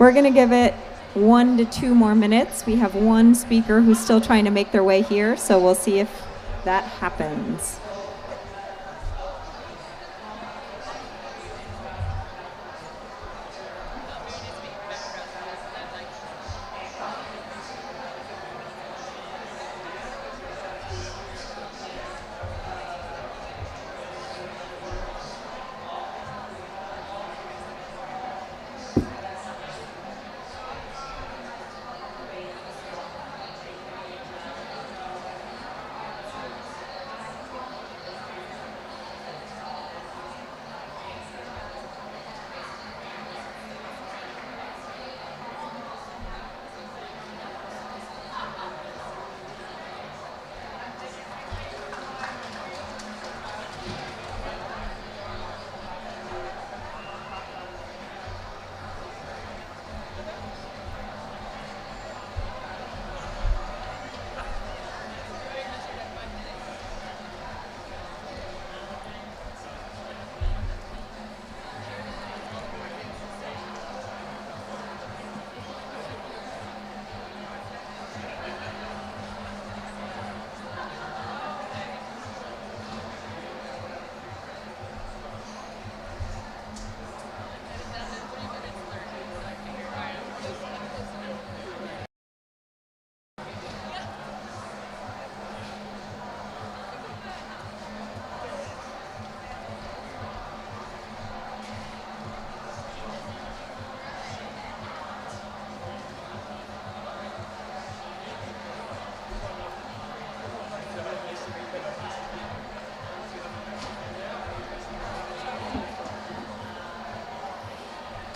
We're going to give it 1 to 2 more minutes. We have one speaker who's still trying to make their way here, so we'll see if that happens.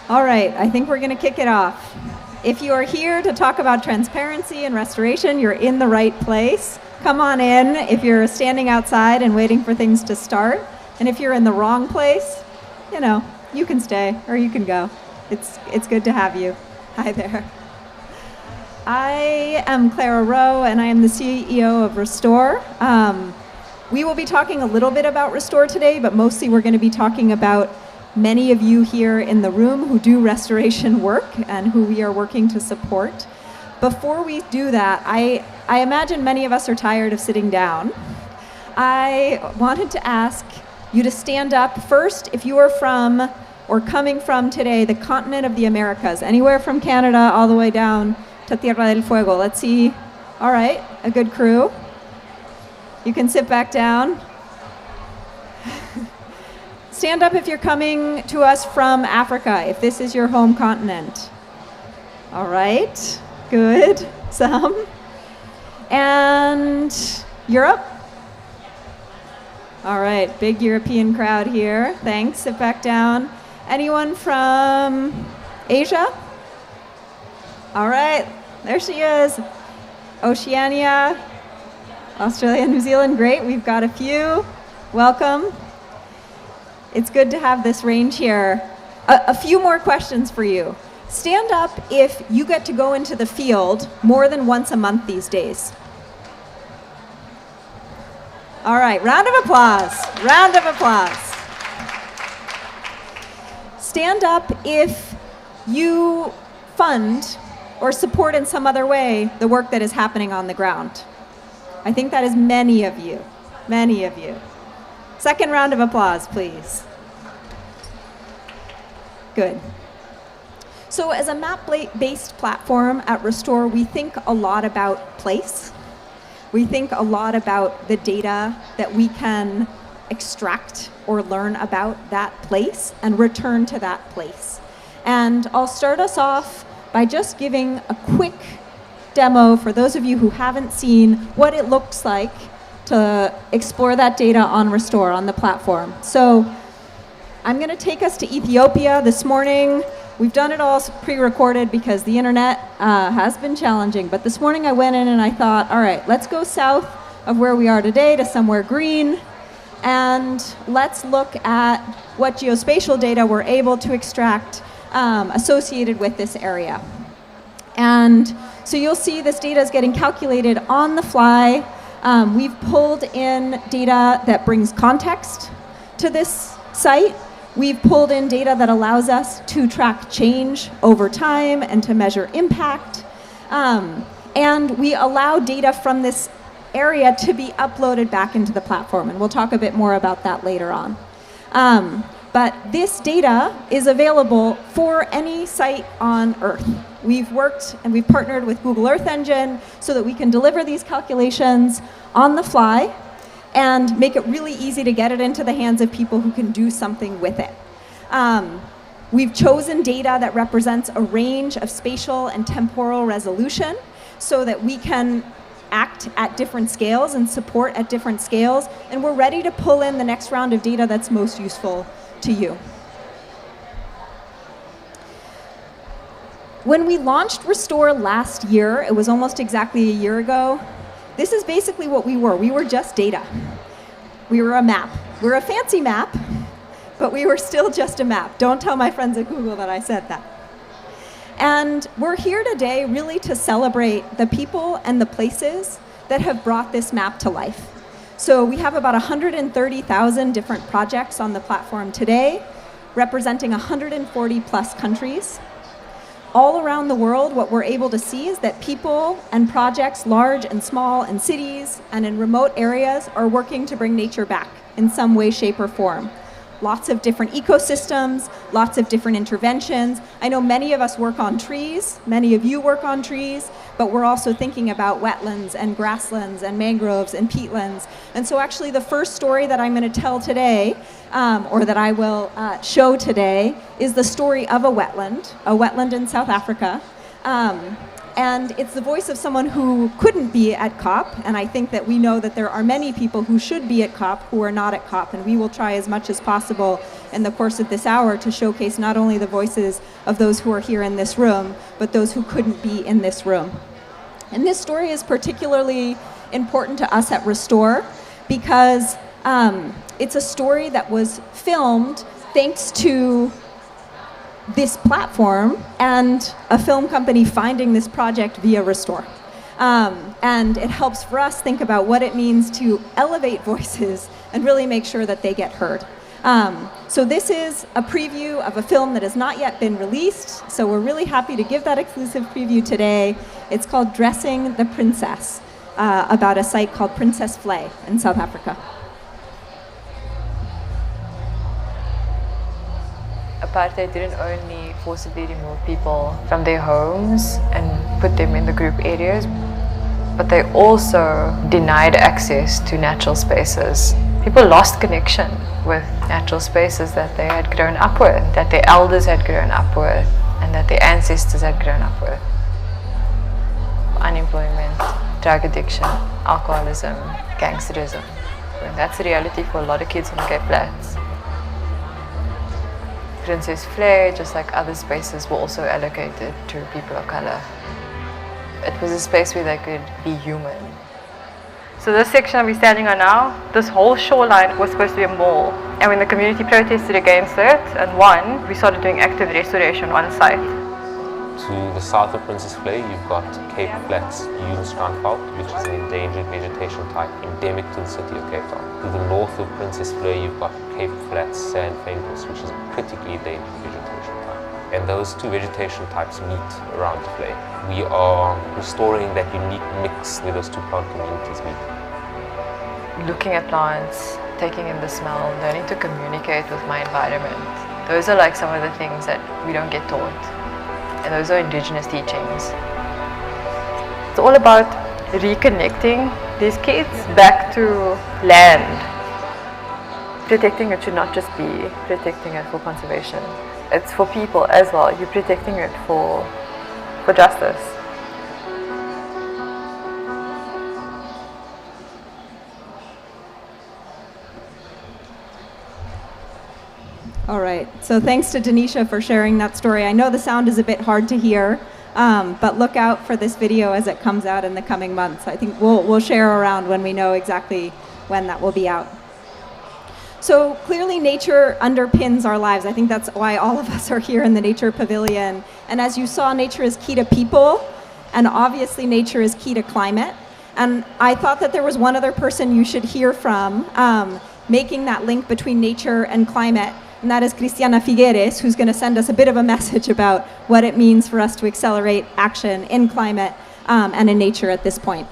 All right, I think we're going to kick it off. If you are here to talk about transparency and restoration, you're in the right place. Come on in if you're standing outside and waiting for things to start. And if you're in the wrong place, you know, you can stay or you can go. It's good to have you. Hi there. I am Clara Rowe, and I am the CEO of Restore. We will be talking a little bit about Restore today, but mostly we're going to be talking about many of you here in the room who do restoration work and who we are working to support. Before we do that, I imagine many of us are tired of sitting down. I wanted to ask you to stand up first if you are from or coming from today the continent of the Americas, anywhere from Canada all the way down to Tierra del Fuego. Let's see. All right, a good crew. You can sit back down. Stand up if you're coming to us from Africa, if this is your home continent. All right, good, some. And Europe? All right, big European crowd here. Thanks, sit back down. Anyone from Asia? All right, there she is. Oceania, Australia, New Zealand, great, we've got a few. Welcome. It's good to have this range here. A few more questions for you. Stand up if you get to go into the field more than once a month these days. All right, round of applause. Round of applause. Stand up if you fund or support in some other way the work that is happening on the ground. I think that is many of you. Many of you. Second round of applause, please. Good. So as a map-based platform at Restore, we think a lot about place. We think a lot about the data that we can extract or learn about that place and return to that place. And I'll start us off by just giving a quick demo for those of you who haven't seen what it looks like to explore that data on Restore, on the platform. So I'm going to take us to Ethiopia this morning. We've done it all pre-recorded because the internet has been challenging. But this morning I went in and I thought, all right, let's go south of where we are today to somewhere green. And let's look at what geospatial data we're able to extract associated with this area. And so you'll see this data is getting calculated on the fly. We've pulled in data that brings context to this site. We've pulled in data that allows us to track change over time and to measure impact. And we allow data from this area to be uploaded back into the platform, and we'll talk a bit more about that later on. But this data is available for any site on Earth. We've worked and we've partnered with Google Earth Engine so that we can deliver these calculations on the fly and make it really easy to get it into the hands of people who can do something with it. We've chosen data that represents a range of spatial and temporal resolution so that we can act at different scales and support at different scales, and we're ready to pull in the next round of data that's most useful to you. When we launched Restore last year, it was almost exactly a year ago, this is basically what we were. We were just data. We were a map. We're a fancy map, but we were still just a map. Don't tell my friends at Google that I said that. And we're here today really to celebrate the people and the places that have brought this map to life. So we have about 130,000 different projects on the platform today, representing 140 plus countries. All around the world, what we're able to see is that people and projects, large and small, and cities and in remote areas are working to bring nature back in some way, shape, or form. Lots of different ecosystems, lots of different interventions. I know many of us work on trees, many of you work on trees, but we're also thinking about wetlands and grasslands and mangroves and peatlands. And so actually the first story that I'm going to tell today, or that I will show today, is the story of a wetland in South Africa. And it's the voice of someone who couldn't be at COP, and I think that we know that there are many people who should be at COP who are not at COP, and we will try as much as possible in the course of this hour to showcase not only the voices of those who are here in this room, but those who couldn't be in this room. And this story is particularly important to us at Restore because it's a story that was filmed thanks to this platform and a film company finding this project via Restore. And it helps for us think about what it means to elevate voices and really make sure that they get heard. So this is a preview of a film that has not yet been released, so we're really happy to give that exclusive preview today. It's called Dressing the Princess, about a site called Princess Flay in South Africa. Apartheid didn't only forcibly remove people from their homes and put them in the group areas, but they also denied access to natural spaces. People lost connection with natural spaces that they had grown up with, that their elders had grown up with, and that their ancestors had grown up with. Unemployment, drug addiction, alcoholism, gangsterism. And that's the reality for a lot of kids on the Cape Flats. Princess Flay, just like other spaces, were also allocated to people of color. It was a space where they could be human. So this section we're standing on now, this whole shoreline was supposed to be a mall. And when the community protested against it and won, we started doing active restoration on site. To the south of Princess Flay, you've got Cape Flats Euenstrandveld, which is an endangered vegetation type endemic to the city of Cape Town. To the north of Princess Flay, you've got Cape Flats Sandfenbos, which is a critically endangered vegetation type. And those two vegetation types meet around Flay. We are restoring that unique mix where those two plant communities meet. Looking at plants, taking in the smell, learning to communicate with my environment. Those are like some of the things that we don't get taught. And those are indigenous teachings. It's all about reconnecting these kids back to land. Protecting it should not just be protecting it for conservation. It's for people as well. You're protecting it for justice. All right, so thanks to Denisha for sharing that story. I know the sound is a bit hard to hear, but look out for this video as it comes out in the coming months. I think we'll share around when we know exactly when that will be out. So clearly nature underpins our lives. I think that's why all of us are here in the Nature Pavilion. And as you saw, nature is key to people, and obviously nature is key to climate. And I thought that there was one other person you should hear from, making that link between nature and climate. and that is Cristiana Figueres, who's going to send us a bit of a message about what it means for us to accelerate action in climate and in nature at this point.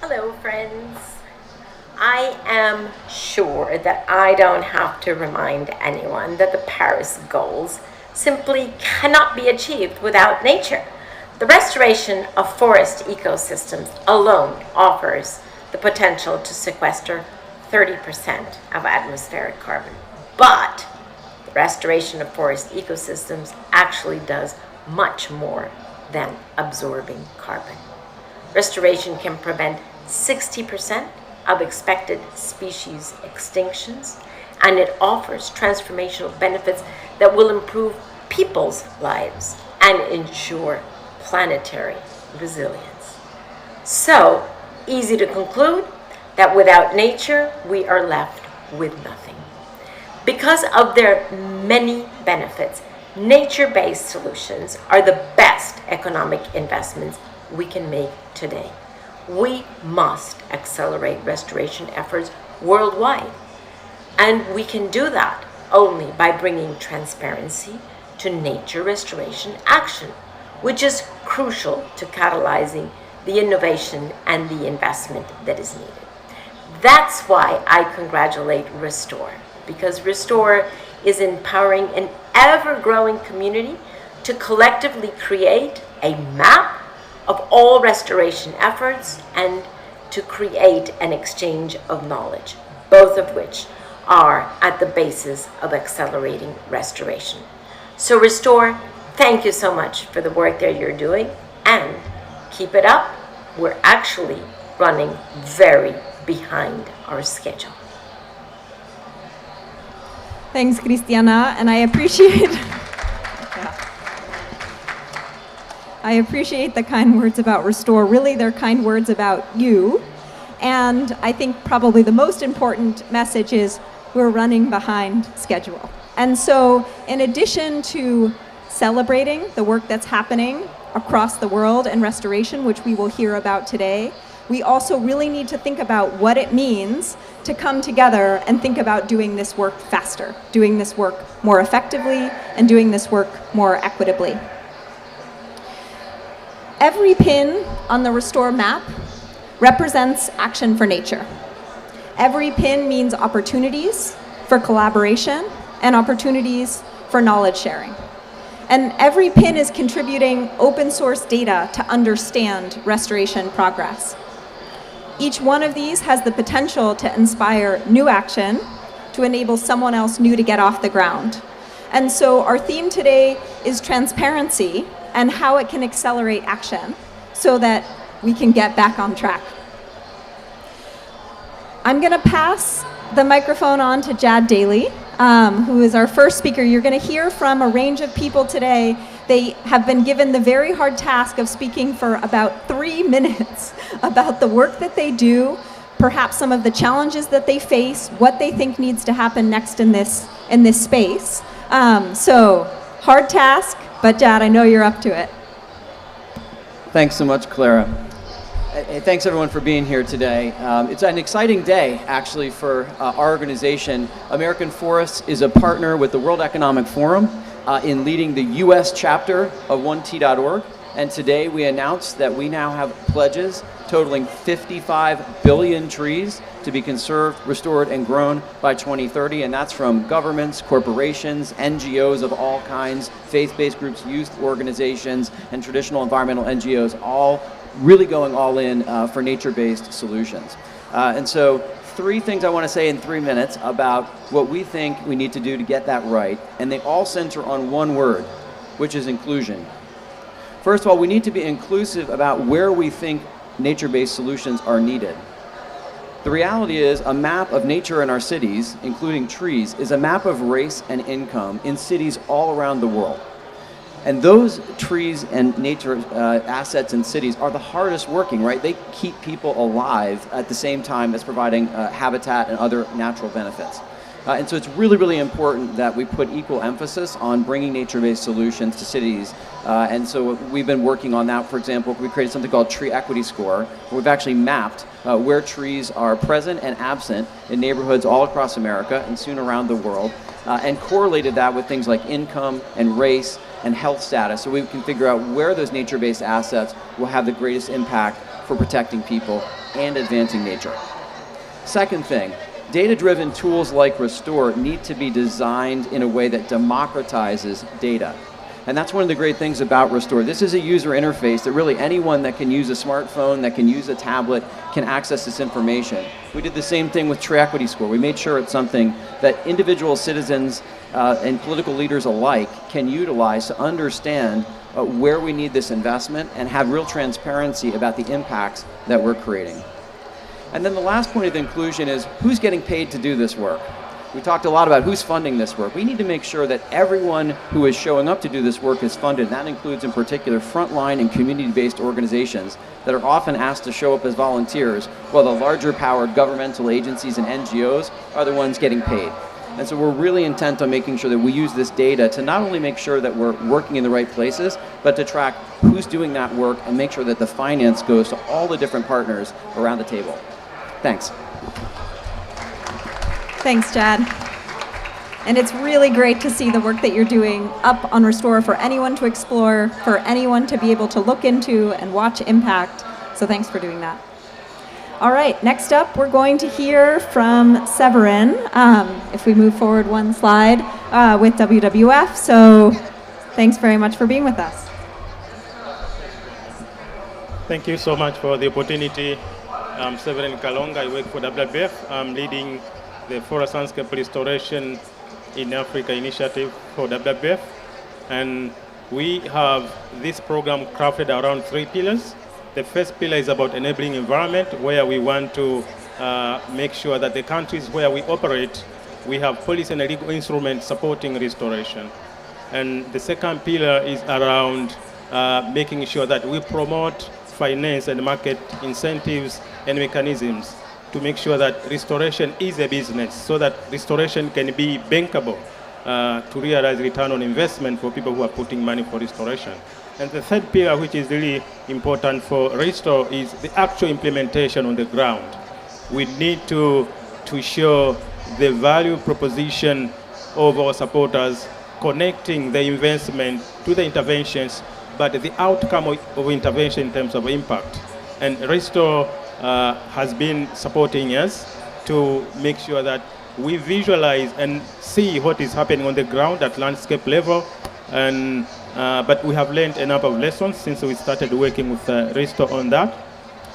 Hello, friends. I am sure that I don't have to remind anyone that the Paris goals simply cannot be achieved without nature. The restoration of forest ecosystems alone offers the potential to sequester 30% of atmospheric carbon. But the restoration of forest ecosystems actually does much more than absorbing carbon. Restoration can prevent 60% of expected species extinctions, and it offers transformational benefits that will improve people's lives and ensure planetary resilience. So, easy to conclude that without nature, we are left with nothing. Because of their many benefits, nature-based solutions are the best economic investments we can make today. We must accelerate restoration efforts worldwide. And we can do that only by bringing transparency to nature restoration action, which is crucial to catalyzing the innovation and the investment that is needed. That's why I congratulate Restore, because Restore is empowering an ever-growing community to collectively create a map of all restoration efforts and to create an exchange of knowledge, both of which are at the basis of accelerating restoration. So Restore, thank you so much for the work that you're doing, and keep it up. We're actually running very behind our schedule. Thanks, Cristiana, and I appreciate the kind words about Restore. Really, they're kind words about you. And I think probably the most important message is we're running behind schedule. And so in addition to celebrating the work that's happening across the world in restoration, which we will hear about today, we also really need to think about what it means to come together and think about doing this work faster, doing this work more effectively, and doing this work more equitably. Every pin on the Restore map represents action for nature. Every pin means opportunities for collaboration and opportunities for knowledge sharing. And every pin is contributing open source data to understand restoration progress. Each one of these has the potential to inspire new action, to enable someone else new to get off the ground. And so our theme today is transparency and how it can accelerate action so that we can get back on track. I'm going to pass the microphone on to Jad Daly, who is our first speaker. You're going to hear from a range of people today. They have been given the very hard task of speaking for about 3 minutes about the work that they do, perhaps some of the challenges that they face, what they think needs to happen next in this space. So, hard task, but Jad, I know you're up to it. Thanks so much, Clara. Hey, thanks everyone for being here today. It's an exciting day, actually, for our organization. American Forests is a partner with the World Economic Forum in leading the U.S. chapter of 1T.org. And today we announced that we now have pledges totaling 55 billion trees to be conserved, restored, and grown by 2030. And that's from governments, corporations, NGOs of all kinds, faith-based groups, youth organizations, and traditional environmental NGOs, all really going all in for nature-based solutions. And so 3 things I want to say in 3 minutes about what we think we need to do to get that right. And they all center on one word, which is inclusion. First of all, we need to be inclusive about where we think nature-based solutions are needed. The reality is a map of nature in our cities, including trees, is a map of race and income in cities all around the world. And those trees and nature assets in cities are the hardest working, right? They keep people alive at the same time as providing habitat and other natural benefits. And so it's really, really important that we put equal emphasis on bringing nature-based solutions to cities. And so we've been working on that. For example, we created something called Tree Equity Score, where we've actually mapped where trees are present and absent in neighborhoods all across America and soon around the world, and correlated that with things like income and race and health status, so we can figure out where those nature-based assets will have the greatest impact for protecting people and advancing nature. Second thing, data-driven tools like Restore need to be designed in a way that democratizes data. And that's one of the great things about Restore. This is a user interface that really anyone that can use a smartphone, that can use a tablet, can access this information. We did the same thing with Tree Equity Score. We made sure it's something that individual citizens and political leaders alike can utilize to understand where we need this investment and have real transparency about the impacts that we're creating. And then the last point of inclusion is who's getting paid to do this work. We talked a lot about who's funding this work. We need to make sure that everyone who is showing up to do this work is funded. That includes in particular frontline and community-based organizations that are often asked to show up as volunteers, while the larger powered governmental agencies and NGOs are the ones getting paid. And so we're really intent on making sure that we use this data to not only make sure that we're working in the right places, but to track who's doing that work and make sure that the finance goes to all the different partners around the table. Thanks. Thanks, Chad. And it's really great to see the work that you're doing up on Restore for anyone to explore, for anyone to be able to look into and watch impact. So thanks for doing that. All right, next up, we're going to hear from Severin, if we move forward one slide, with WWF. So thanks very much for being with us. Thank you so much for the opportunity. I'm Severin Kalonga. I work for WWF. I'm leading the Forest Landscape Restoration in Africa initiative for WWF. And we have this program crafted around 3 pillars. The first pillar is about enabling environment, where we want to make sure that the countries where we operate, we have policy and legal instruments supporting restoration. And the second pillar is around making sure that we promote finance and market incentives and mechanisms to make sure that restoration is a business, so that restoration can be bankable to realize return on investment for people who are putting money for restoration. And the third pillar, which is really important for Restore, is the actual implementation on the ground. We need to show the value proposition of our supporters, connecting the investment to the interventions, but the outcome of intervention in terms of impact. And Restore has been supporting us to make sure that we visualize and see what is happening on the ground at landscape level. And but we have learned a number of lessons since we started working with Restore on that.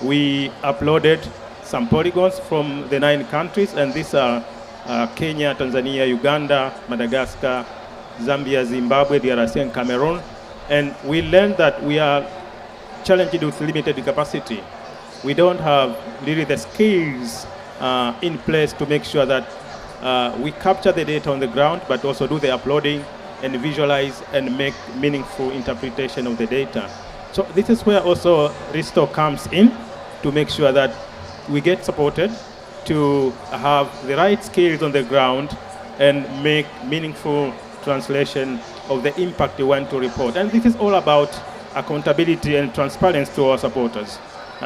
We uploaded some polygons from the 9 countries, and these are Kenya, Tanzania, Uganda, Madagascar, Zambia, Zimbabwe, DRC, and Cameroon. And we learned that we are challenged with limited capacity. We don't have really the skills in place to make sure that we capture the data on the ground, but also do the uploading and visualize and make meaningful interpretation of the data. So this is where also Restore comes in, to make sure that we get supported to have the right skills on the ground and make meaningful translation of the impact we want to report. And this is all about accountability and transparency to our supporters.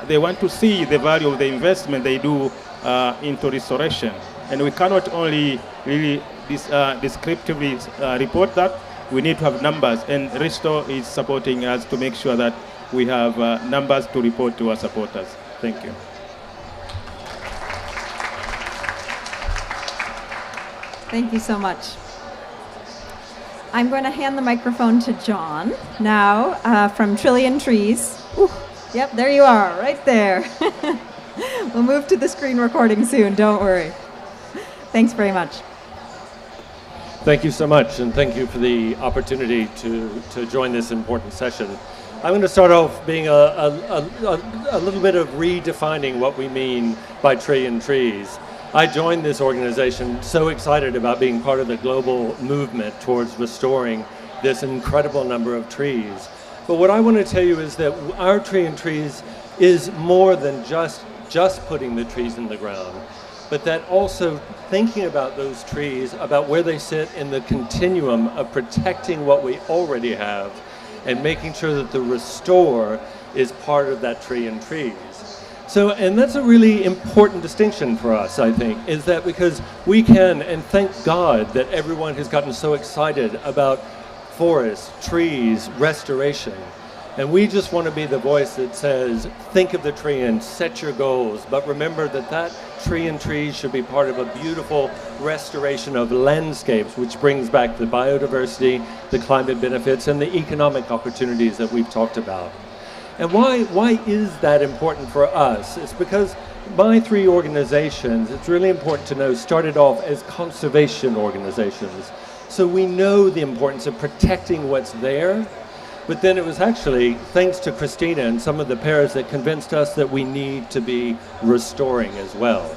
They want to see the value of the investment they do into restoration. And we cannot only really descriptively report that, we need to have numbers. And Restore is supporting us to make sure that we have numbers to report to our supporters. Thank you. Thank you so much. I'm going to hand the microphone to John now from Trillion Trees. Ooh, yep, there you are, right there. We'll move to the screen recording soon, don't worry. Thanks very much. Thank you so much, and thank you for the opportunity to join this important session. I'm going to start off being a little bit of redefining what we mean by Trillion Trees. I joined this organization so excited about being part of the global movement towards restoring this incredible number of trees. But what I want to tell you is that our Trillion Trees is more than just putting the trees in the ground. but that also thinking about those trees, about where they sit in the continuum of protecting what we already have and making sure that the restore is part of that tree and trees. So, and that's a really important distinction for us, I think, is that because we can, and thank God that everyone has gotten so excited about forests, trees, restoration. And we just want to be the voice that says, think of the tree and set your goals, but remember that that tree and trees should be part of a beautiful restoration of landscapes, which brings back the biodiversity, the climate benefits, and the economic opportunities that we've talked about. And why is that important for us? It's because my three organizations, it's really important to know, started off as conservation organizations. So we know the importance of protecting what's there. But then it was actually thanks to Christina and some of the pairs that convinced us that we need to be restoring as well.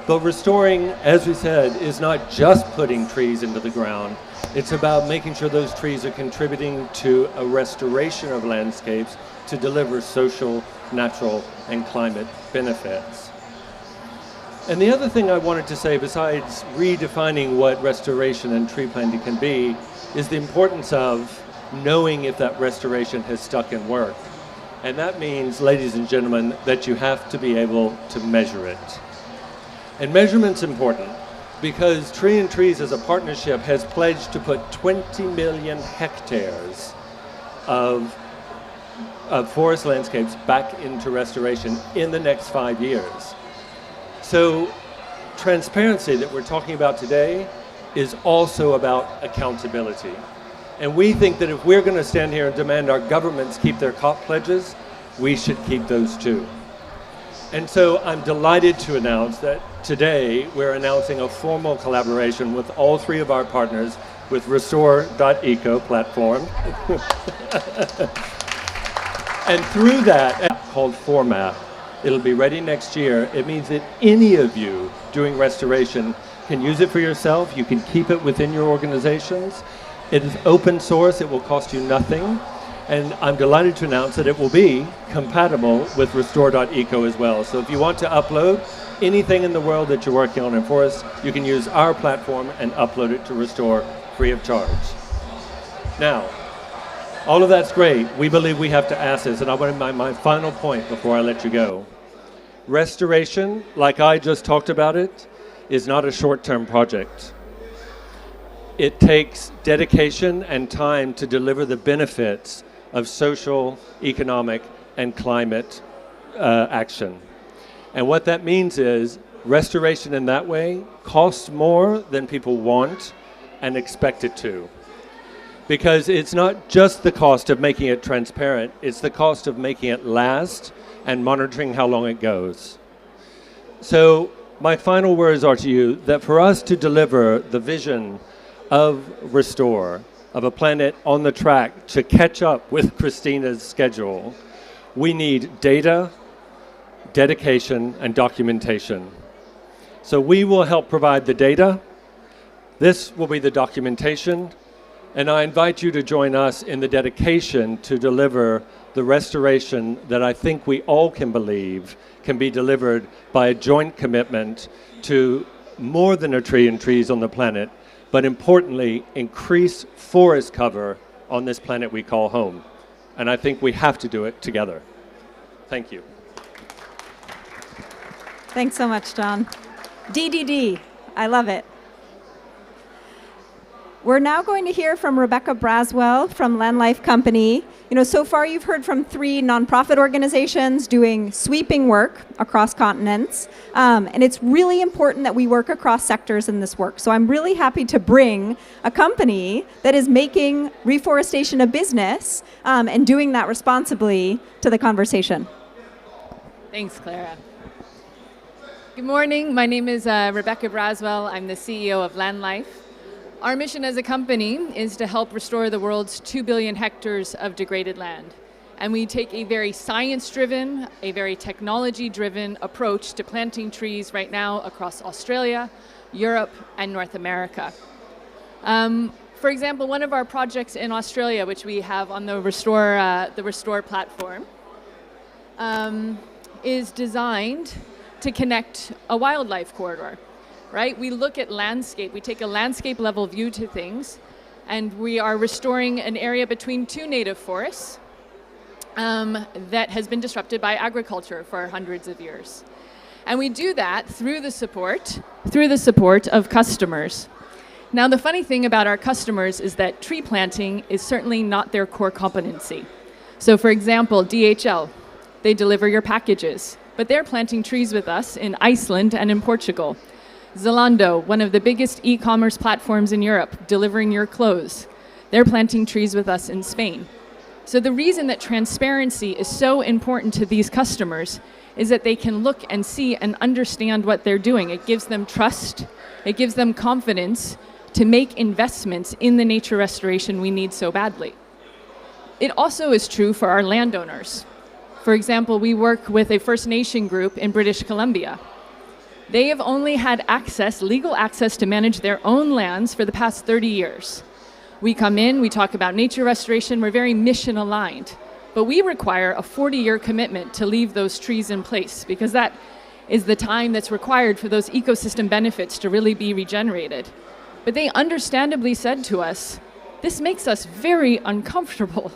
But restoring, as we said, is not just putting trees into the ground. It's about making sure those trees are contributing to a restoration of landscapes to deliver social, natural, and climate benefits. And the other thing I wanted to say, besides redefining what restoration and tree planting can be, is the importance of knowing if that restoration has stuck and worked. And that means, ladies and gentlemen, that you have to be able to measure it. And measurement's important because Tree and Trees as a partnership has pledged to put 20 million hectares of forest landscapes back into restoration in the next 5 years. So transparency that we're talking about today is also about accountability. And we think that if we're going to stand here and demand our governments keep their COP pledges, we should keep those too. And so I'm delighted to announce that today we're announcing a formal collaboration with all three of our partners with Restore.eco platform. And through that app called Format, it'll be ready next year. It means that any of you doing restoration can use it for yourself. You can keep it within your organizations. It is open source, it will cost you nothing, and I'm delighted to announce that it will be compatible with Restore.eco as well. So if you want to upload anything in the world that you're working on in forests, you can use our platform and upload it to Restore free of charge. Now, all of that's great. We believe we have to assets, and I want to make my final point before I let you go. Restoration, like I just talked about it, is not a short-term project. It takes dedication and time to deliver the benefits of social, economic, and climate action. And what that means is restoration in that way costs more than people want and expect it to. Because it's not just the cost of making it transparent, it's the cost of making it last and monitoring how long it goes. So my final words are to you that for us to deliver the vision of Restore, of a planet on the track to catch up with Christina's schedule, we need data, dedication, and documentation. So we will help provide the data. This will be the documentation. And I invite you to join us in the dedication to deliver the restoration that I think we all can believe can be delivered by a joint commitment to more than a tree and trees on the planet, but importantly, increase forest cover on this planet we call home. And I think we have to do it together. Thank you. Thanks so much, John. DDD, I love it. We're now going to hear from Rebecca Braswell from Land Life Company. You know, so far you've heard from 3 nonprofit organizations doing sweeping work across continents. And it's really important that we work across sectors in this work. So I'm really happy to bring a company that is making reforestation a business and doing that responsibly to the conversation. Thanks, Clara. Good morning. My name is Rebecca Braswell. I'm the CEO of Land Life. Our mission as a company is to help restore the world's 2 billion hectares of degraded land. And we take a very science-driven, a very technology-driven approach to planting trees right now across Australia, Europe, and North America. For example, one of our projects in Australia, which we have on the Restore platform, is designed to connect a wildlife corridor, right? We look at landscape, we take a landscape level view to things, and we are restoring an area between two native forests that has been disrupted by agriculture for hundreds of years. And we do that through the support of customers. Now, the funny thing about our customers is that tree planting is certainly not their core competency. So for example, DHL, they deliver your packages, but they're planting trees with us in Iceland and in Portugal. Zalando, one of the biggest e-commerce platforms in Europe, delivering your clothes, they're planting trees with us in Spain. So the reason that transparency is so important to these customers is that they can look and see and understand what they're doing. It gives them trust, it gives them confidence to make investments in the nature restoration we need so badly. It also is true for our landowners. For example, we work with a First Nation group in British Columbia. They have only had access, legal access, to manage their own lands for the past 30 years. We come in, we talk about nature restoration, we're very mission aligned, but we require a 40-year commitment to leave those trees in place, because that is the time that's required for those ecosystem benefits to really be regenerated. But they understandably said to us, this makes us very uncomfortable.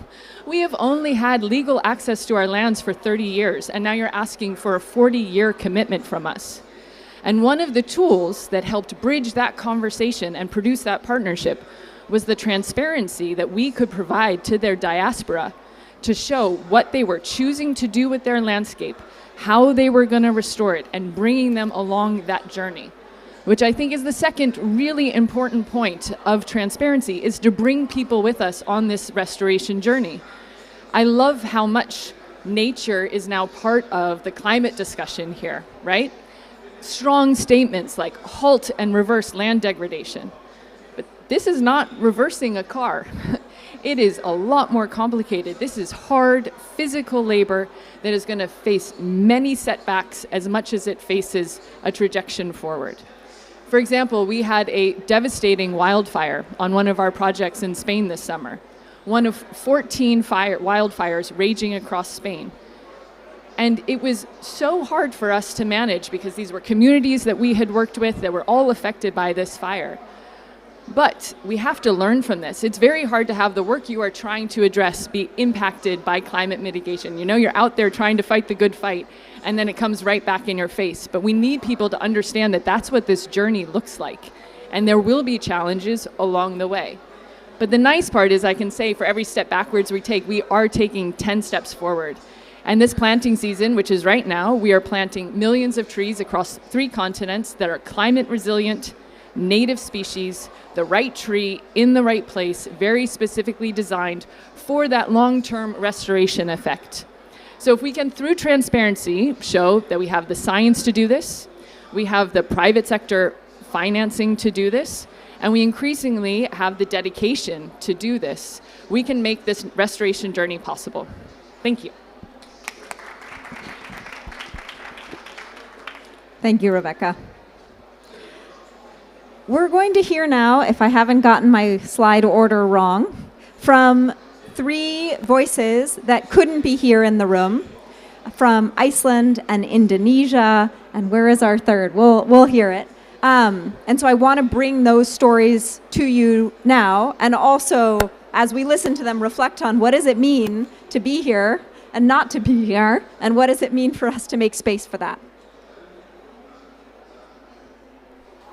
We have only had legal access to our lands for 30 years, and now you're asking for a 40-year commitment from us. And one of the tools that helped bridge that conversation and produce that partnership was the transparency that we could provide to their diaspora to show what they were choosing to do with their landscape, how they were going to restore it, and bringing them along that journey. Which I think is the second really important point of transparency, is to bring people with us on this restoration journey. I love how much nature is now part of the climate discussion here, right? Strong statements like halt and reverse land degradation. But this is not reversing a car. It is a lot more complicated. This is hard physical labor that is going to face many setbacks as much as it faces a trajectory forward. For example, we had a devastating wildfire on one of our projects in Spain this summer. One of 14 wildfires raging across Spain. And it was so hard for us to manage because these were communities that we had worked with that were all affected by this fire. But we have to learn from this. It's very hard to have the work you are trying to address be impacted by climate mitigation. You know, you're out there trying to fight the good fight, and then it comes right back in your face. But we need people to understand that that's what this journey looks like. And there will be challenges along the way. But the nice part is I can say for every step backwards we take, we are taking 10 steps forward. And this planting season, which is right now, we are planting millions of trees across 3 continents that are climate resilient, native species, the right tree in the right place, very specifically designed for that long-term restoration effect. So if we can, through transparency, show that we have the science to do this, we have the private sector financing to do this, and we increasingly have the dedication to do this, we can make this restoration journey possible. Thank you. Thank you, Rebecca. We're going to hear now, if I haven't gotten my slide order wrong, from 3 voices that couldn't be here in the room, from Iceland and Indonesia, and where is our third? We'll hear it. And so I want to bring those stories to you now, and also, as we listen to them, reflect on what does it mean to be here and not to be here, and what does it mean for us to make space for that.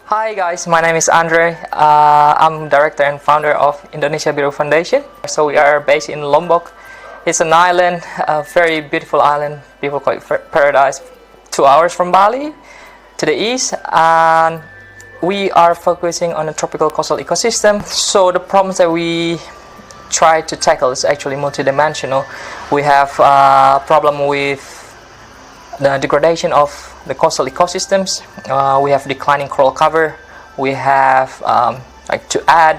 Hi guys, my name is Andre. I'm director and founder of Indonesia Biru Foundation. So we are based in Lombok. It's an island, a very beautiful island. People call it paradise. 2 hours from Bali to the east. And we are focusing on a tropical coastal ecosystem. So the problems that we try to tackle is actually multidimensional. We have a problem with the degradation of the coastal ecosystems. We have declining coral cover. We have,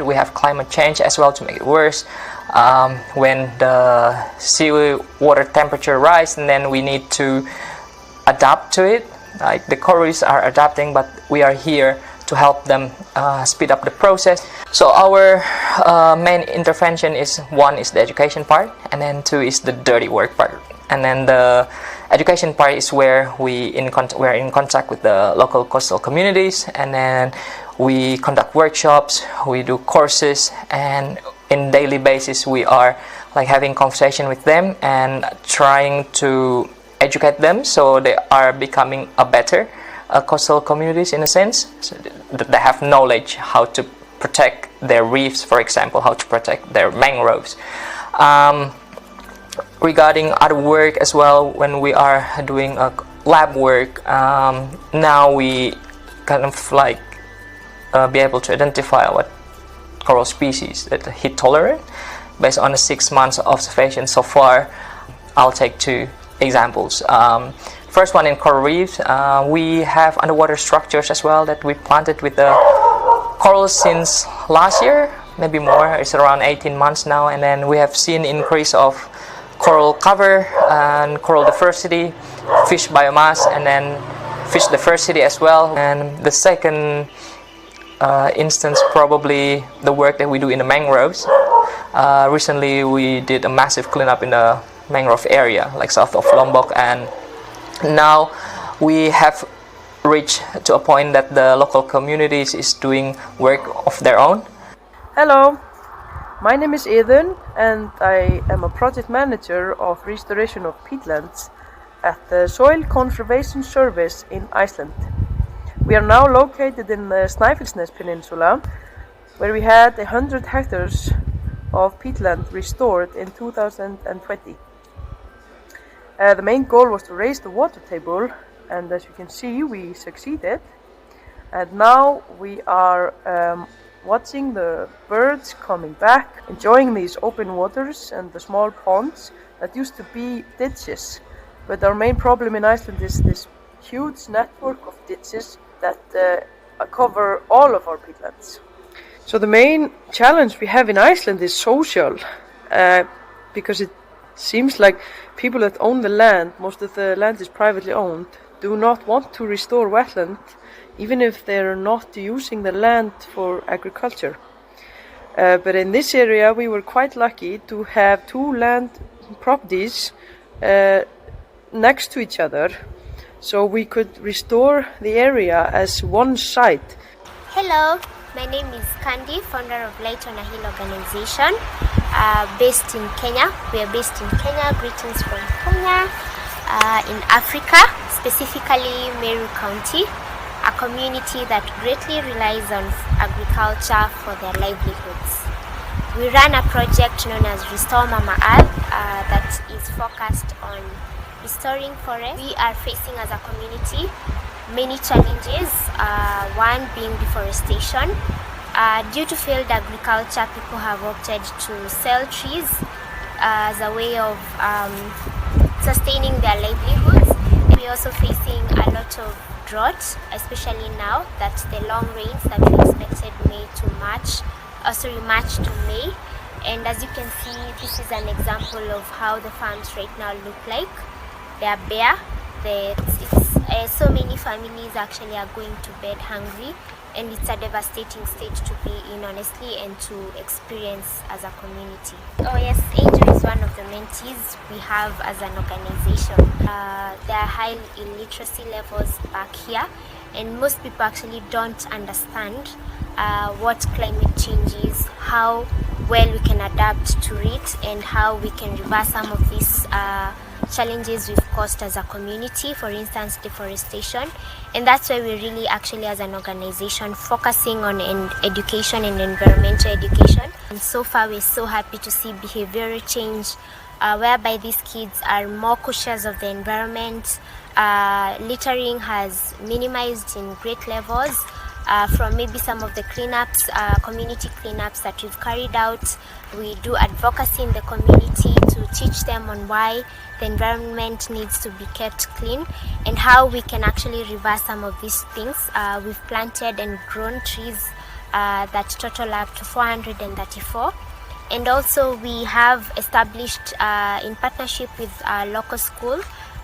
we have climate change as well to make it worse. When the sea water temperature rise, and then we need to adapt to it. Like the coral reefs are adapting, but we are here to help them speed up the process. So our main intervention is, 1 is the education part, and then 2 is the dirty work part. And then the education part is where we're in contact with the local coastal communities, and then we conduct workshops, we do courses, and in daily basis we are like having conversation with them and trying to educate them so they are becoming a better coastal communities in a sense, so that they have knowledge how to protect their reefs, for example, how to protect their mangroves. Regarding other work as well, when we are doing lab work, now we kind of like be able to identify what coral species that are heat tolerant based on the 6 months of observation so far. I'll take 2 examples. First one in coral reefs, we have underwater structures as well that we planted with the corals since last year, maybe more. It's around 18 months now, and then we have seen increase of coral cover and coral diversity, fish biomass, and then fish diversity as well. And the second instance, probably the work that we do in the mangroves. Recently we did a massive cleanup in the mangrove area, like south of Lombok, and now we have reached to a point that the local communities is doing work of their own. Hello, my name is Eden and I am a project manager of restoration of peatlands at the Soil Conservation Service in Iceland. We are now located in the Snæfellsnes Peninsula, where we had 100 hectares of peatland restored in 2020. The main goal was to raise the water table, and as you can see, we succeeded. And now we are watching the birds coming back, enjoying these open waters and the small ponds that used to be ditches. But our main problem in Iceland is this huge network of ditches that cover all of our peatlands. So the main challenge we have in Iceland is social, because it seems like people that own the land, most of the land is privately owned, do not want to restore wetland, even if they're not using the land for agriculture. But in this area we were quite lucky to have 2 land properties next to each other, so we could restore the area as one site. Hello, my name is Kandi, founder of Light on a Hill organization, based in Kenya. We are based in Kenya. Greetings from Kenya, in Africa, specifically Meru County, a community that greatly relies on agriculture for their livelihoods. We run a project known as Restore Mama Earth that is focused on restoring forests. We are facing as a community many challenges, one being deforestation. Due to failed agriculture, people have opted to sell trees as a way of sustaining their livelihoods. We're also facing a lot of drought, especially now that the long rains that we expected May to March, March to May. And as you can see, this is an example of how the farms right now look like. They are bare. So many families actually are going to bed hungry, and it's a devastating state to be in, honestly, and to experience as a community. Oh yes, Angel is one of the mentees we have as an organization. There are high illiteracy levels back here, and most people actually don't understand what climate change is, how well we can adapt to it, and how we can reverse some of these challenges we've caused as a community, for instance deforestation. And that's why we're really actually as an organization focusing on education and environmental education. And so far we're so happy to see behavioral change, whereby these kids are more cautious of the environment. Littering has minimized in great levels from maybe some of the cleanups, community cleanups that we've carried out. We do advocacy in the community to teach them on why the environment needs to be kept clean and how we can actually reverse some of these things. We've planted and grown trees that total up to 434. And also we have established, in partnership with a local school,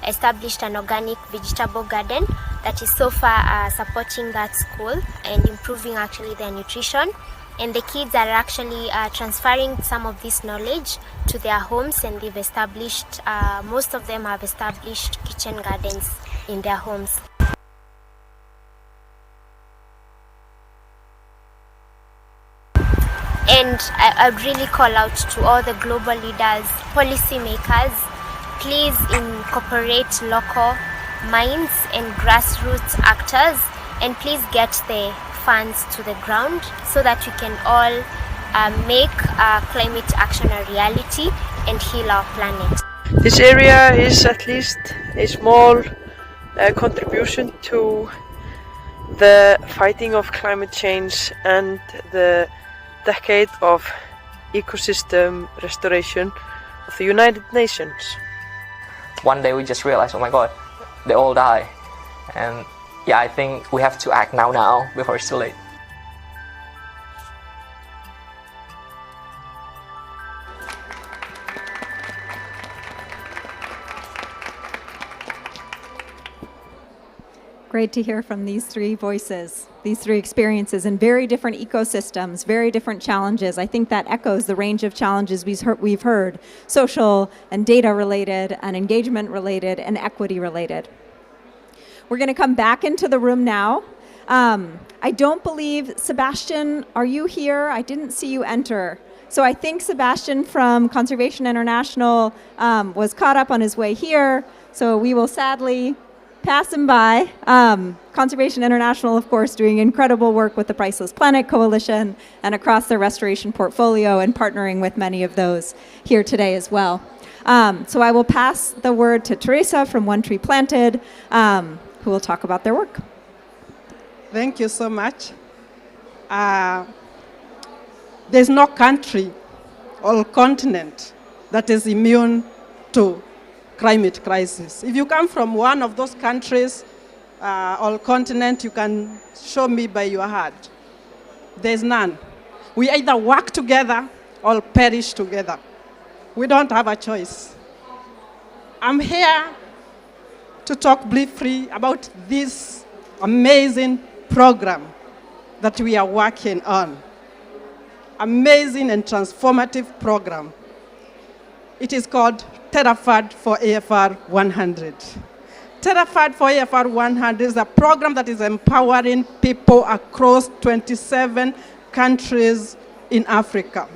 established an organic vegetable garden that is so far supporting that school and improving actually their nutrition. and the kids are actually transferring some of this knowledge to their homes, and they've established, most of them have established kitchen gardens in their homes. And I'd really call out to all the global leaders, policymakers, please incorporate local minds and grassroots actors, and please get the funds to the ground so that we can all make climate action a reality and heal our planet. This area is at least a small contribution to the fighting of climate change and the decade of ecosystem restoration of the United Nations. One day we just realized, oh my god, they all die. And yeah, I think we have to act now before it's too late. Great to hear from these three voices, these three experiences in very different ecosystems, very different challenges. I think that echoes the range of challenges we've heard, social and data related and engagement related and equity related. We're going to come back into the room now. I don't believe, Sebastian, are you here? I didn't see you enter. So I think Sebastian from Conservation International was caught up on his way here. So we will sadly pass him by. Conservation International, of course, doing incredible work with the Priceless Planet Coalition and across their restoration portfolio and partnering with many of those here today as well. So I will pass the word to Teresa from One Tree Planted, who will talk about their work. Thank you so much. There's no country or continent that is immune to climate crisis. If you come from one of those countries or continent, you can show me by your heart. There's none. We either work together or perish together. We don't have a choice. I'm here to talk briefly about this amazing program that we are working on. Amazing and transformative program. It is called TerraFund for AFR 100. TerraFund for AFR 100 is a program that is empowering people across 27 countries in Africa.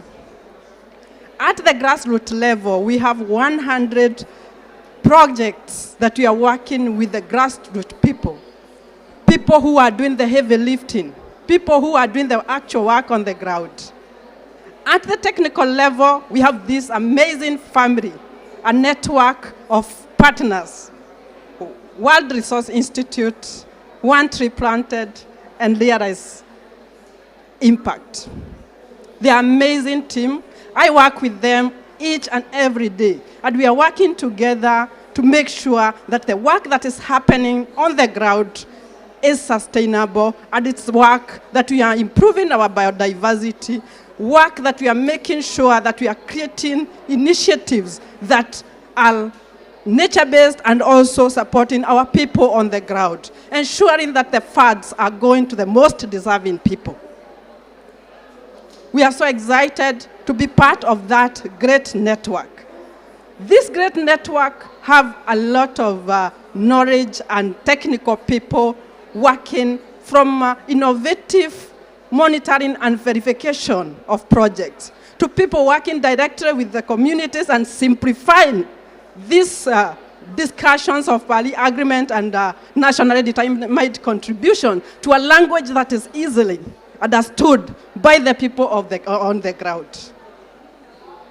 At the grassroots level, we have 100 projects that we are working with the grassroots people. People who are doing the heavy lifting, people who are doing the actual work on the ground. At the technical level, we have this amazing family, a network of partners, World Resource Institute, One Tree Planted, and Realize Impact. They are an amazing team. I work with them each and every day, and we are working together to make sure that the work that is happening on the ground is sustainable, and it's work that we are improving our biodiversity, work that we are making sure that we are creating initiatives that are nature-based and also supporting our people on the ground, ensuring that the funds are going to the most deserving people. We are so excited to be part of that great network. This great network have a lot of knowledge and technical people working from innovative monitoring and verification of projects to people working directly with the communities and simplifying these discussions of Bali Agreement and nationally determined contribution to a language that is easily understood by the people on the ground.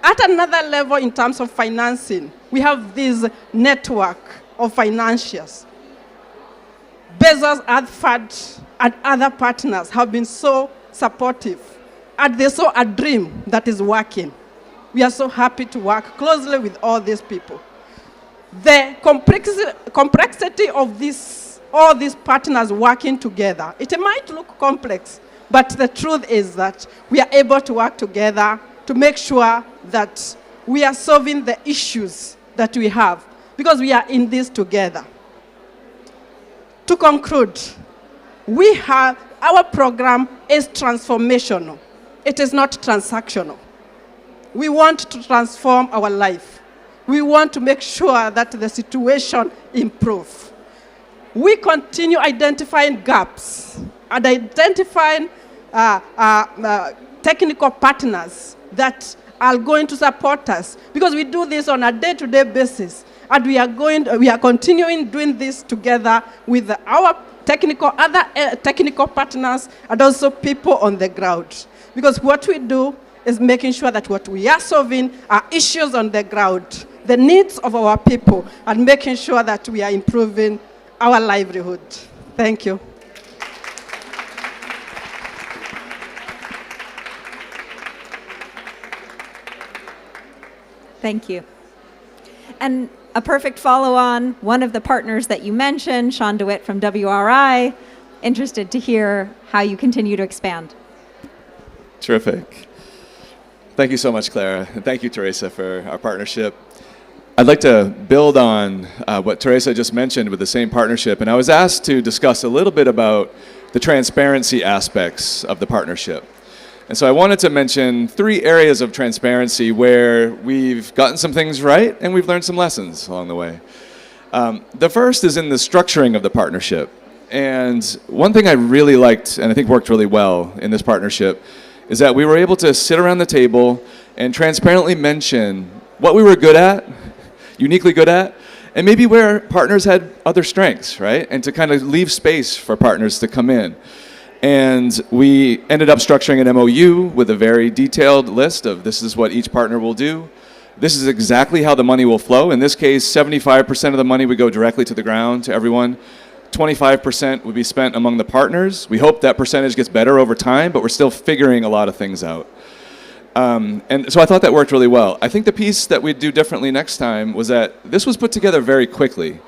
At another level, in terms of financing, we have this network of financiers. Bezos, Earth Fund, and other partners have been so supportive, and they saw a dream that is working. We are so happy to work closely with all these people. The complexity of all these partners working together, it might look complex, but the truth is that we are able to work together to make sure that we are solving the issues that we have, because we are in this together. To conclude, our program is transformational. it is not transactional. We want to transform our life. We want to make sure that the situation improves. We continue identifying gaps and identifying technical partners that are going to support us, because we do this on a day-to-day basis, and we are continuing doing this together with our other technical partners and also people on the ground. Because what we do is making sure that what we are solving are issues on the ground, the needs of our people, and making sure that we are improving our livelihood. Thank you. Thank you. And a perfect follow-on, one of the partners that you mentioned, Sean DeWitt from WRI, interested to hear how you continue to expand. Terrific. Thank you so much, Clara, and thank you, Teresa, for our partnership. I'd like to build on what Teresa just mentioned with the same partnership, and I was asked to discuss a little bit about the transparency aspects of the partnership. And so I wanted to mention 3 areas of transparency where we've gotten some things right and we've learned some lessons along the way. The first is in the structuring of the partnership. And one thing I really liked, and I think worked really well in this partnership, is that we were able to sit around the table and transparently mention what we were good at, uniquely good at, and maybe where partners had other strengths, right? And to kind of leave space for partners to come in. And we ended up structuring an MOU with a very detailed list of this is what each partner will do. This is exactly how the money will flow. In this case, 75% of the money would go directly to the ground, to everyone. 25% would be spent among the partners. We hope that percentage gets better over time, but we're still figuring a lot of things out. And so I thought that worked really well. I think the piece that we'd do differently next time was that this was put together very quickly.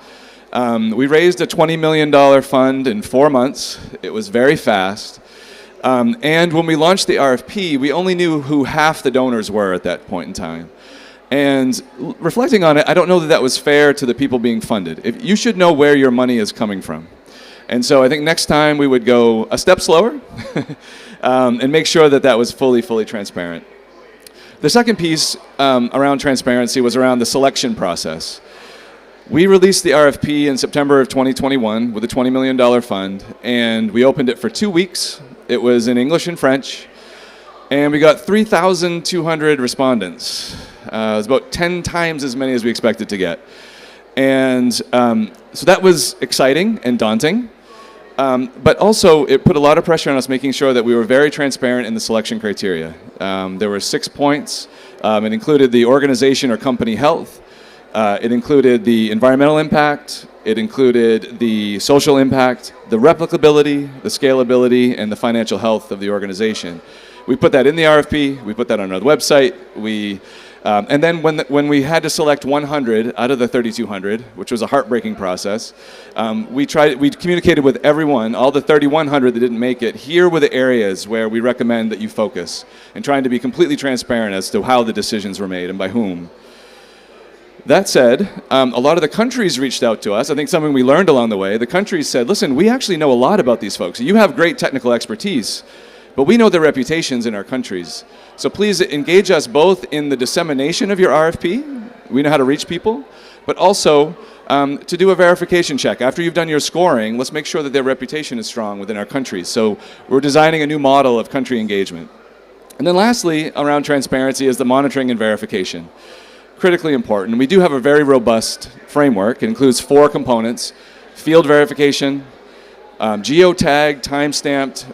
We raised a $20 million fund in 4 months. It was very fast. And when we launched the RFP, we only knew who half the donors were at that point in time. And reflecting on it, I don't know that that was fair to the people being funded. You should know where your money is coming from. And so I think next time we would go a step slower and make sure that that was fully transparent. The second piece around transparency was around the selection process. We released the RFP in September of 2021 with a $20 million fund, and we opened it for 2 weeks. It was in English and French, and we got 3,200 respondents. It was about 10 times as many as we expected to get. And so that was exciting and daunting, but also it put a lot of pressure on us making sure that we were very transparent in the selection criteria. There were 6 points. It included the organization or company health. It included the environmental impact, it included the social impact, the replicability, the scalability, and the financial health of the organization. We put that in the RFP, we put that on our website, and then when we had to select 100 out of the 3,200, which was a heartbreaking process, we communicated with everyone, all the 3,100 that didn't make it, here were the areas where we recommend that you focus, and trying to be completely transparent as to how the decisions were made and by whom. That said, a lot of the countries reached out to us. I think something we learned along the way. The countries said, listen, we actually know a lot about these folks. You have great technical expertise, but we know their reputations in our countries. So please engage us both in the dissemination of your RFP. We know how to reach people, but also to do a verification check. After you've done your scoring, let's make sure that their reputation is strong within our countries. So we're designing a new model of country engagement. And then lastly, around transparency is the monitoring and verification. Critically important. We do have a very robust framework. It includes 4 components: field verification, geotagged, time-stamped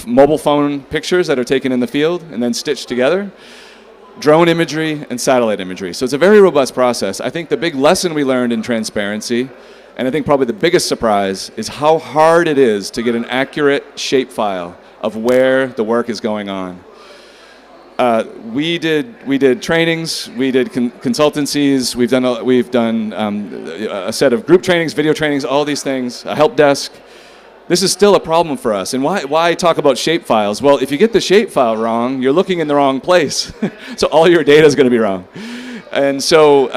mobile phone pictures that are taken in the field and then stitched together, drone imagery, and satellite imagery. So it's a very robust process. I think the big lesson we learned in transparency, and I think probably the biggest surprise, is how hard it is to get an accurate shapefile of where the work is going on. We did trainings, we did consultancies, we've done a set of group trainings, video trainings, all these things, a help desk. This is still a problem for us. And why talk about shapefiles? Well, if you get the shapefile wrong, you're looking in the wrong place. So all your data is going to be wrong. And so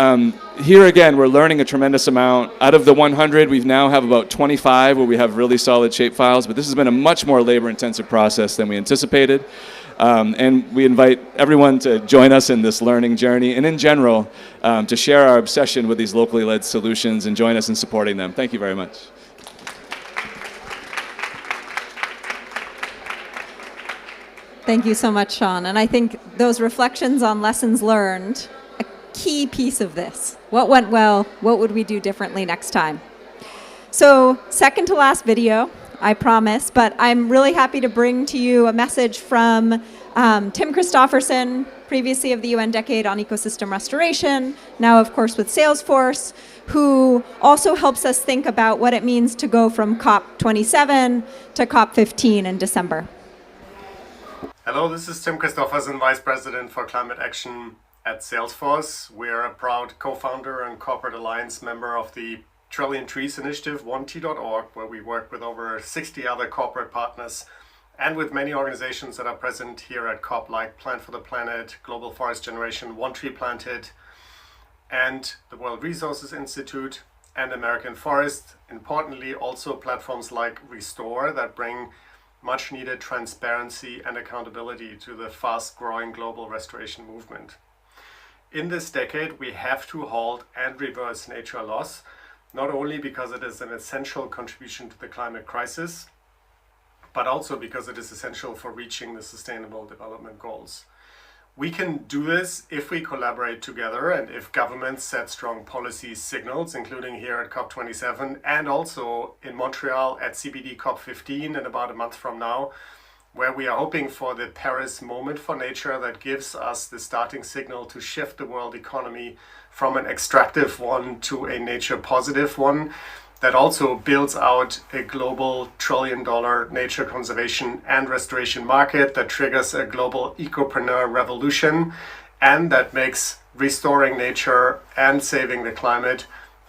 here again, we're learning a tremendous amount. Out of the 100, we now have about 25 where we have really solid shapefiles, but this has been a much more labor-intensive process than we anticipated. And we invite everyone to join us in this learning journey and in general to share our obsession with these locally led solutions and join us in supporting them. Thank you very much. Thank you so much, Sean. And I think those reflections on lessons learned, a key piece of this. What went well? What would we do differently next time? So, second to last video, I promise, but I'm really happy to bring to you a message from Tim Christofferson, previously of the UN Decade on Ecosystem Restoration, now of course with Salesforce, who also helps us think about what it means to go from COP27 to COP15 in December. Hello, this is Tim Christofferson, Vice President for Climate Action at Salesforce. We're a proud co-founder and corporate alliance member of the Trillion Trees Initiative, 1T.org, where we work with over 60 other corporate partners and with many organizations that are present here at COP, like Plant for the Planet, Global Forest Generation, One Tree Planted, and the World Resources Institute and American Forest. Importantly, also platforms like Restore that bring much needed transparency and accountability to the fast-growing global restoration movement. In this decade, we have to halt and reverse nature loss, not only because it is an essential contribution to the climate crisis, but also because it is essential for reaching the Sustainable Development Goals. We can do this if we collaborate together and if governments set strong policy signals, including here at COP27 and also in Montreal at CBD COP15 in about a month from now, where we are hoping for the Paris moment for nature that gives us the starting signal to shift the world economy from an extractive one to a nature positive one, that also builds out a global trillion-dollar nature conservation and restoration market that triggers a global ecopreneur revolution and that makes restoring nature and saving the climate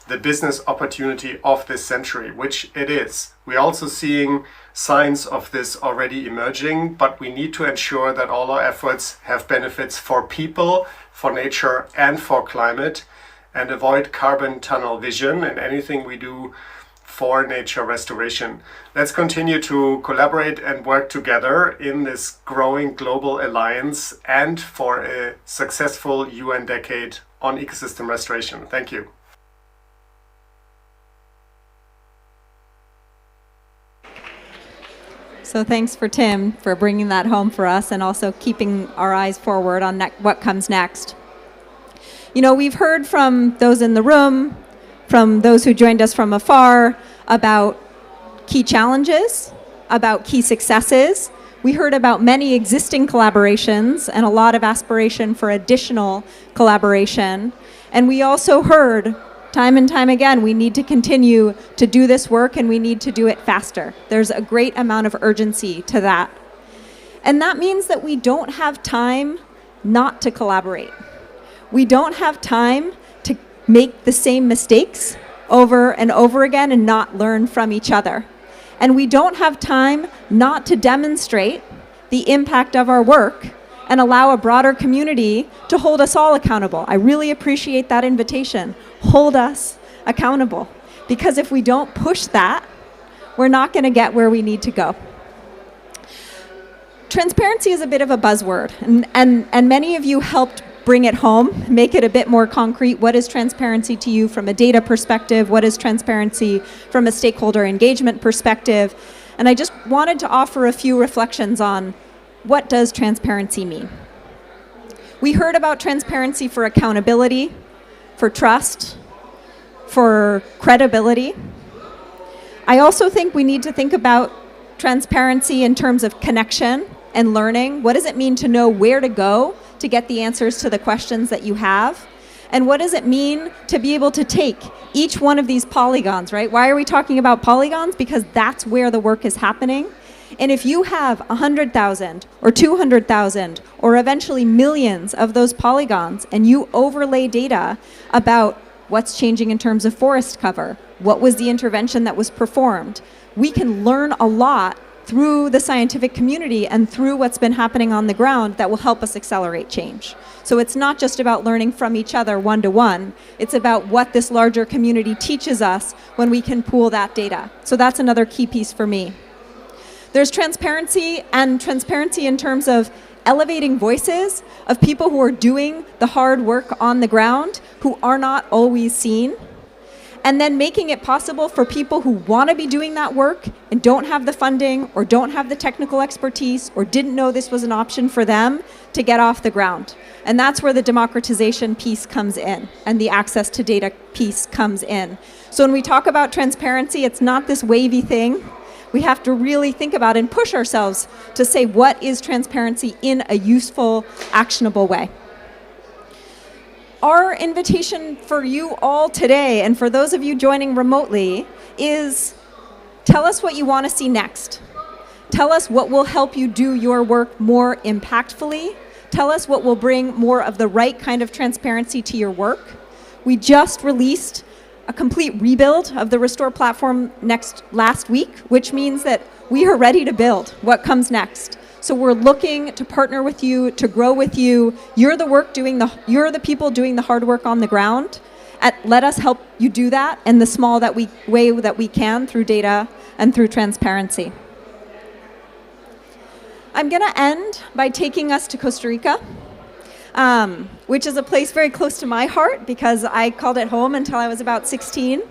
the business opportunity of this century, which it is. We're also seeing signs of this already emerging, but we need to ensure that all our efforts have benefits for people, for nature, and for climate, and avoid carbon tunnel vision in anything we do for nature restoration. Let's continue to collaborate and work together in this growing global alliance and for a successful UN Decade on ecosystem restoration. Thank you. So thanks for Tim for bringing that home for us and also keeping our eyes forward on what comes next. You know, we've heard from those in the room, from those who joined us from afar, about key challenges, about key successes. We heard about many existing collaborations and a lot of aspiration for additional collaboration. And we also heard time and time again, we need to continue to do this work and we need to do it faster. There's a great amount of urgency to that. And that means that we don't have time not to collaborate. We don't have time to make the same mistakes over and over again and not learn from each other. And we don't have time not to demonstrate the impact of our work and allow a broader community to hold us all accountable. I really appreciate that invitation. Hold us accountable. Because if we don't push that, we're not going to get where we need to go. Transparency is a bit of a buzzword, and many of you helped bring it home, make it a bit more concrete. What is transparency to you from a data perspective? What is transparency from a stakeholder engagement perspective? And I just wanted to offer a few reflections on what does transparency mean. We heard about transparency for accountability, for trust, for credibility. I also think we need to think about transparency in terms of connection and learning. What does it mean to know where to go to get the answers to the questions that you have? And what does it mean to be able to take each one of these polygons, right? Why are we talking about polygons? Because that's where the work is happening. And if you have 100,000 or 200,000 or eventually millions of those polygons and you overlay data about what's changing in terms of forest cover, what was the intervention that was performed, we can learn a lot through the scientific community and through what's been happening on the ground that will help us accelerate change. So it's not just about learning from each other one-to-one, it's about what this larger community teaches us when we can pool that data. So that's another key piece for me. There's transparency, and transparency in terms of elevating voices of people who are doing the hard work on the ground, who are not always seen, and then making it possible for people who want to be doing that work and don't have the funding or don't have the technical expertise or didn't know this was an option for them to get off the ground. And that's where the democratization piece comes in and the access to data piece comes in. So when we talk about transparency, it's not this wavy thing. We have to really think about and push ourselves to say, what is transparency in a useful, actionable way? Our invitation for you all today, and for those of you joining remotely, is tell us what you want to see next. Tell us what will help you do your work more impactfully. Tell us what will bring more of the right kind of transparency to your work. We just released a complete rebuild of the Restore platform last week, which means that we are ready to build what comes next. So we're looking to partner with you, to grow with you. You're the people doing the hard work on the ground. Let us help you do that in the small way that we can through data and through transparency. I'm going to end by taking us to Costa Rica, which is a place very close to my heart because I called it home until I was about 16.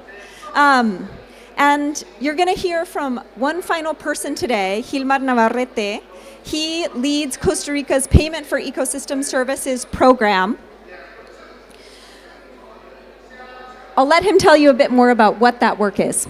And you're going to hear from one final person today, Gilmar Navarrete. He leads Costa Rica's Payment for Ecosystem Services program. I'll let him tell you a bit more about what that work is.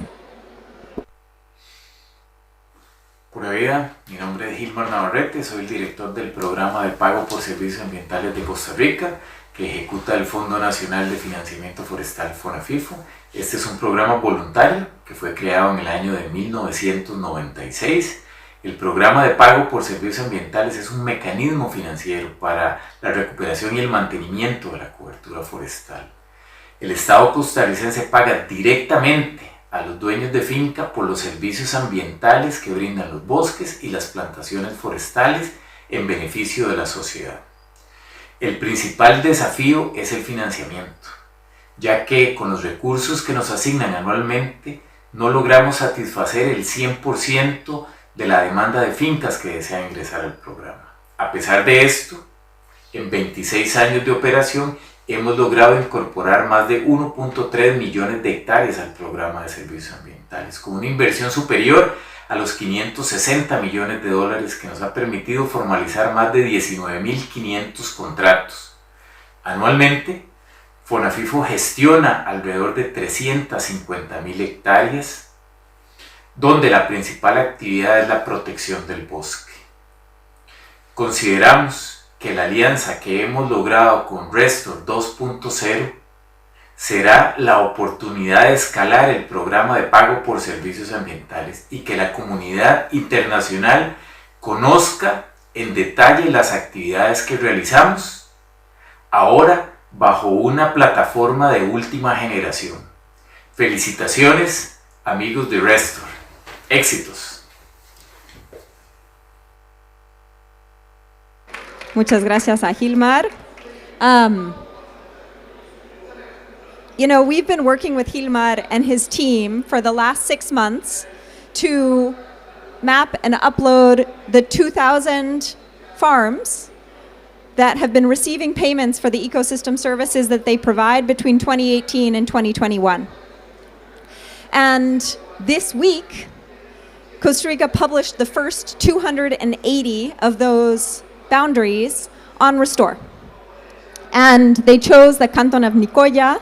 Pura vida, mi nombre es Gilmar Navarrete, soy el director del programa de pago por servicios ambientales de Costa Rica, que ejecuta el Fondo Nacional de Financiamiento Forestal FONAFIFO. Este es un programa voluntario que fue creado en el año de 1996. El programa de pago por servicios ambientales es un mecanismo financiero para la recuperación y el mantenimiento de la cobertura forestal. El Estado costarricense paga directamente a los dueños de finca por los servicios ambientales que brindan los bosques y las plantaciones forestales en beneficio de la sociedad. El principal desafío es el financiamiento, ya que con los recursos que nos asignan anualmente no logramos satisfacer el 100% de la demanda de fincas que desean ingresar al programa. A pesar de esto, en 26 años de operación hemos logrado incorporar más de 1.3 millones de hectáreas al programa de servicios ambientales, con una inversión superior a los 560 millones de dólares que nos ha permitido formalizar más de 19.500 contratos. Anualmente, FONAFIFO gestiona alrededor de 350.000 hectáreas, donde la principal actividad es la protección del bosque. Consideramos que la alianza que hemos logrado con Restore 2.0 será la oportunidad de escalar el programa de pago por servicios ambientales y que la comunidad internacional conozca en detalle las actividades que realizamos, ahora bajo una plataforma de última generación. Felicitaciones, amigos de Restore. Éxitos. Muchas gracias a Gilmar. We've been working with Gilmar and his team for the last 6 months to map and upload the 2,000 farms that have been receiving payments for the ecosystem services that they provide between 2018 and 2021. And this week, Costa Rica published the first 280 of those boundaries on Restore. And they chose the canton of Nicoya,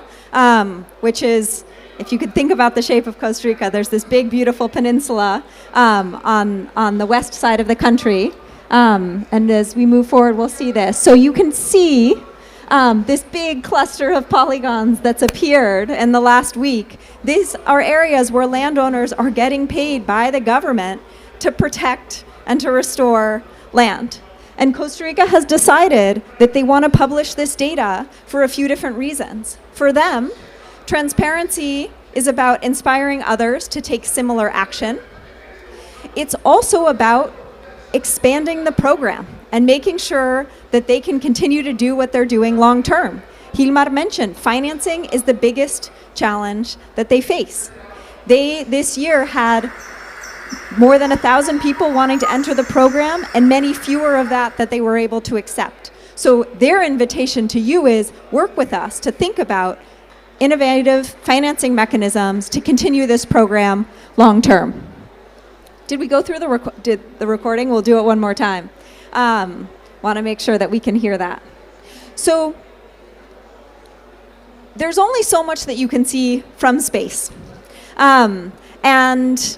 which is, if you could think about the shape of Costa Rica, there's this big, beautiful peninsula on the west side of the country. And as we move forward, we'll see this. So you can see this big cluster of polygons that's appeared in the last week. These are areas where landowners are getting paid by the government to protect and to restore land. And Costa Rica has decided that they want to publish this data for a few different reasons. For them, transparency is about inspiring others to take similar action. It's also about expanding the program and making sure that they can continue to do what they're doing long term. Gilmar mentioned financing is the biggest challenge that they face. They this year had more than 1,000 people wanting to enter the program, and many fewer of that they were able to accept. So their invitation to you is work with us to think about innovative financing mechanisms to continue this program long term. Did we go through the recording? We'll do it one more time. Want to make sure that we can hear that. So there's only so much that you can see from space. And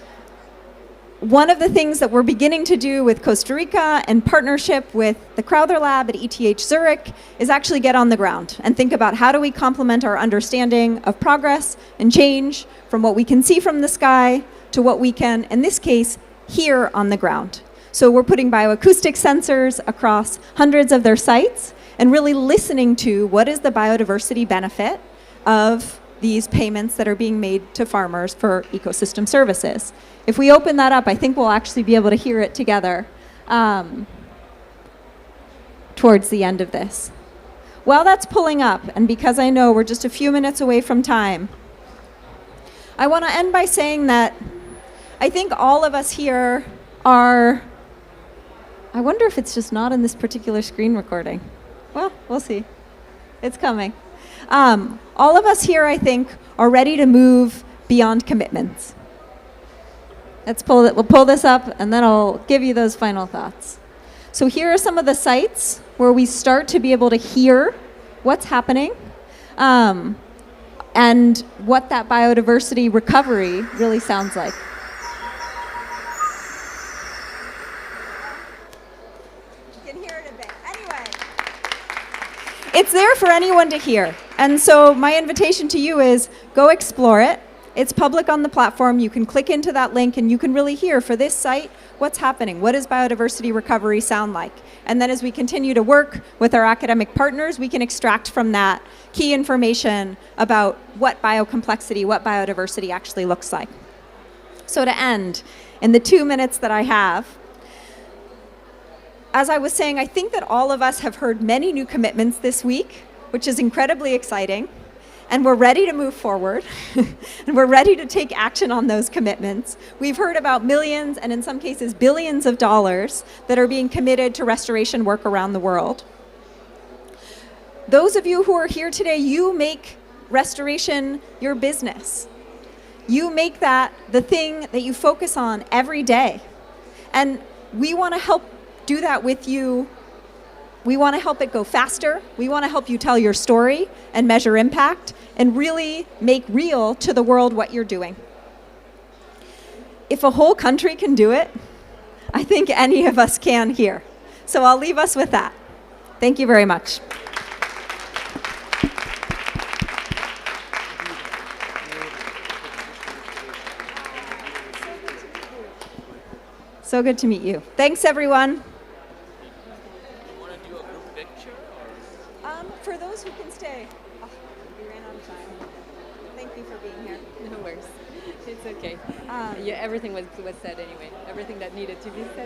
one of the things that we're beginning to do with Costa Rica in partnership with the Crowther Lab at ETH Zurich is actually get on the ground and think about how do we complement our understanding of progress and change from what we can see from the sky to what we can, in this case, hear on the ground. So we're putting bioacoustic sensors across hundreds of their sites and really listening to what is the biodiversity benefit of these payments that are being made to farmers for ecosystem services. If we open that up, I think we'll actually be able to hear it together towards the end of this. While that's pulling up, and because I know we're just a few minutes away from time, I want to end by saying that I think all of us here are, I wonder if it's just not in this particular screen recording. Well, we'll see. It's coming. All of us here, I think, are ready to move beyond commitments. We'll pull this up, and then I'll give you those final thoughts. So here are some of the sites where we start to be able to hear what's happening and what that biodiversity recovery really sounds like. You can hear it a bit. Anyway, it's there for anyone to hear. And so my invitation to you is go explore it. It's public on the platform. You can click into that link and you can really hear for this site what's happening. What does biodiversity recovery sound like? And then as we continue to work with our academic partners, we can extract from that key information about what biocomplexity, what biodiversity actually looks like. So to end, in the 2 minutes that I have, as I was saying, I think that all of us have heard many new commitments this week, which is incredibly exciting. And we're ready to move forward, and we're ready to take action on those commitments. We've heard about millions, and in some cases billions of dollars that are being committed to restoration work around the world. Those of you who are here today, you make restoration your business. You make that the thing that you focus on every day. And we want to help do that with you. We want to help it go faster. We want to help you tell your story and measure impact and really make real to the world what you're doing. If a whole country can do it, I think any of us can here. So I'll leave us with that. Thank you very much. So good to meet you. Thanks, everyone. For those who can stay. Oh, we ran out of time. Thank you for being here. No worries. It's okay. Yeah, everything was said anyway. Everything that needed to be said.